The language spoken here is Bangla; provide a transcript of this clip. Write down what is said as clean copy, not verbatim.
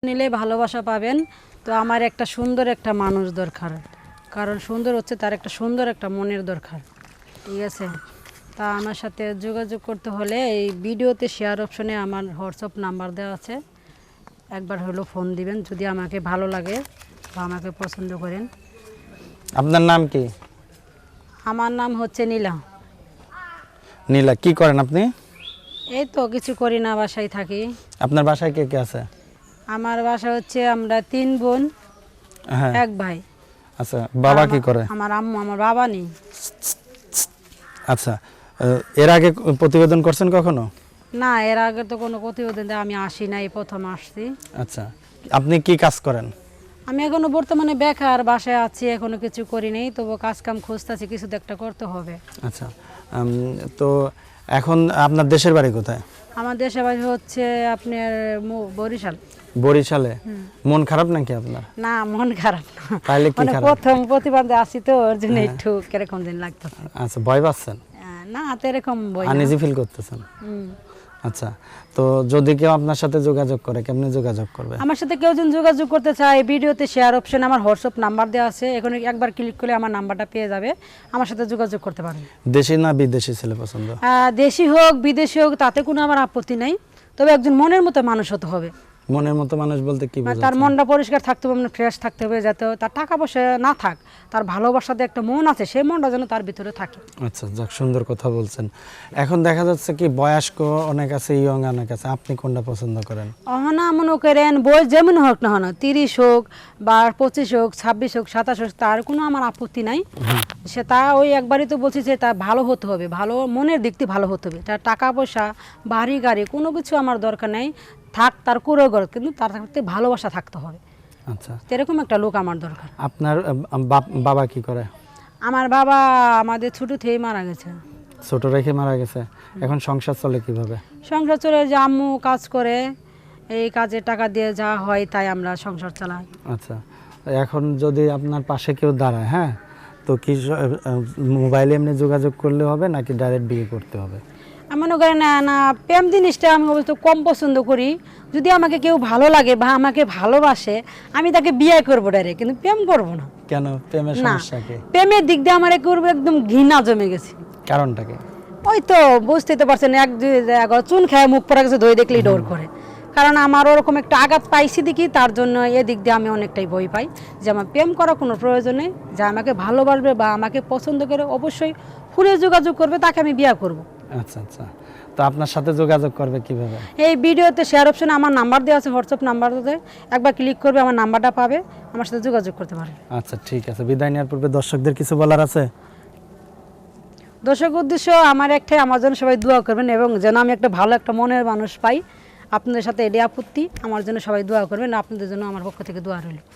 নিলে ভালোবাসা পাবেন। তো আমার একটা সুন্দর একটা মানুষ দরকার, কারণ সুন্দর হচ্ছে তার একটা সুন্দর একটা মনের দরকার, ঠিক আছে। তা আমার সাথে যোগাযোগ করতে হলে এই ভিডিওতে শেয়ার অপশনে আমার হোয়াটসঅ্যাপ নাম্বার দেওয়া আছে, একবার হলো ফোন দিবেন যদি আমাকে ভালো লাগে বা আমাকে পছন্দ করেন। আপনার নাম কি? আমার নাম হচ্ছে নীলা। নীলা, কি করেন আপনি? এই তো কিছু করি না, বাসায় থাকি। আপনার বাসায় কে কে আছে? আমার বাসা হচ্ছে আমরা 3 বোন, হ্যাঁ, 1 ভাই। আচ্ছা, বাবা কি করে? আমার আম্মু, আমার বাবা নেই। আচ্ছা, এর আগে প্রতিবেদন করছেন কখনো? না, এর আগে তো কোনো প্রতিবেদন আমি আসি নাই, প্রথম আসছি। আচ্ছা, আপনি কি কাজ করেন? আমি এখনো বর্তমানে বেকার, বাসায় আছি, এখনো কিছু করি নাই, তবু কাজ কাম খুঁজতেছি, কিছু তো একটা করতে হবে। আচ্ছা, তো এখন আপনার দেশের বাড়ি কোথায়? আমার দেশের বাড়ি হচ্ছে আপনার বরিশাল। বরিশালে? মন খারাপ নাকি আপনার? না, মন খারাপ না, তাহলে কি মানে খারাপ? প্রথম প্রতিবাদে আসি তো, ওর জন্য একটু কিরকম দিন লাগতেছে। আচ্ছা, ভয় পাচ্ছেন? না, তো এরকম বই না। আনইজি ফিল করতেছেন? আচ্ছা, তো যদি কেউ আপনার সাথে যোগাযোগ করে, কেমনে যোগাযোগ করবে? আমার সাথে কেউ যদি যোগাযোগ করতে চায়, ভিডিওতে শেয়ার অপশন আমার হোয়াটসঅ্যাপ নাম্বার দেওয়া আছে, এখন একবার ক্লিক করলে আমার নাম্বারটা পেয়ে যাবে, আমার সাথে যোগাযোগ করতে পারবে। দেশি না বিদেশি ছেলে পছন্দ? দেশি হোক বিদেশি হোক তাতে কোনো আমার আপত্তি নাই, তবে একজন মনের মতো মানুষ হতে হবে। মনের মতো মানুষ বলতে কি তার বোঝাচ্ছেন? মনটা পরিষ্কার থাকতে হবে, ফ্রেশ থাকতে হবে, যাতে তার টাকা পয়সা না থাক, তার ভালোবাসাতে একটা মন আছে, সেই মনটা যেন তার ভিতরে থাকে। আচ্ছা, যাক, সুন্দর কথা বলছেন। এখন দেখা যাচ্ছে কি বয়স্ক অনেক আছে, ইয়ং অনেক আছে, আপনি কোনটা পছন্দ করেন? অহনা মনে করেন বয়স যেমন হোক না হন, 30 হোক বা 25 হোক, 26 হোক, 27 হোক, তার কোনো আমার আপত্তি নাই। সে তা ওই একবারই তো বলছি যে তার ভালো হতে হবে, ভালো মনের দিক দিয়ে ভালো হতে হবে, তার টাকা পয়সা বাড়ি গাড়ি কোনো কিছু আমার দরকার নেই, থাক তার কুড়োগড়, কিন্তু তার সাথে ভালোবাসা থাকতে হবে। আচ্ছা, এরকম একটা লোক আমার দরকার। আপনার বাবা কি করে? আমার বাবা আমাদের ছোট থেকেই মারা গেছে। ছোট রেখে মারা গেছে। এখন সংসার চলে কিভাবে? সংসার চলে, যে আম্মু কাজ করে, এই কাজের টাকা দিয়ে যা হয় তাই আমরা সংসার চালাই। আচ্ছা, এখন যদি আপনার পাশে কেউ দাঁড়ায়, হ্যাঁ, তো কি মোবাইলে এমনি যোগাযোগ করলে হবে নাকি ডাইরেক্ট বিয়ে করতে হবে? আমি মনে করি না, না, প্রেম জিনিসটা আমি অবশ্য কম পছন্দ করি। যদি আমাকে কেউ ভালো লাগে বা আমাকে ভালোবাসে, আমি তাকে বিয়ে করবো ডাইরেক্ট, কিন্তু প্রেম করবো না। কেন, প্রেমের না, সমস্যা কি? প্রেমের দিক দিয়ে আমার একদম ঘৃণা জমে গেছে। কারণটা কি? ওই তো বুঝতেই তো পারছেন, এক দুই চুন খায় মুখ পড়া গেছে, ধরে দেখলেই ডর করে। কারণ আমার ওরকম একটা আঘাত পাইছি দেখি, তার জন্য এদিক দিয়ে আমি অনেকটাই ভয় পাই যে আমার প্রেম করার কোনো প্রয়োজন নেই। যে আমাকে ভালোবাসবে বা আমাকে পছন্দ করে অবশ্যই ফোনে যোগাযোগ করবে, তাকে আমি বিয়ে করব। আচ্ছা আচ্ছা, তো আপনার সাথে যোগাযোগ করবে কিভাবে? এই ভিডিওতে শেয়ার অপশনে আমার নাম্বার দেওয়া আছে, হোয়াটসঅ্যাপ নাম্বারতে একবার ক্লিক করবে, আমার নাম্বারটা পাবে, আমার সাথে যোগাযোগ করতে পারবে। আচ্ছা, ঠিক আছে। বিদায় নেওয়ার পূর্বে দর্শকদের কিছু বলার আছে? দর্শক উদ্দেশ্য আমার একটাই, আমার জন্য সবাই দোয়া করবেন এবং যেন আমি একটা ভালো একটা মনের মানুষ পাই। আপনাদের সাথে এটাই আপত্তি, আমার জন্য সবাই দোয়া করবেন, আপনাদের জন্য আমার পক্ষ থেকে দোয়া রইল।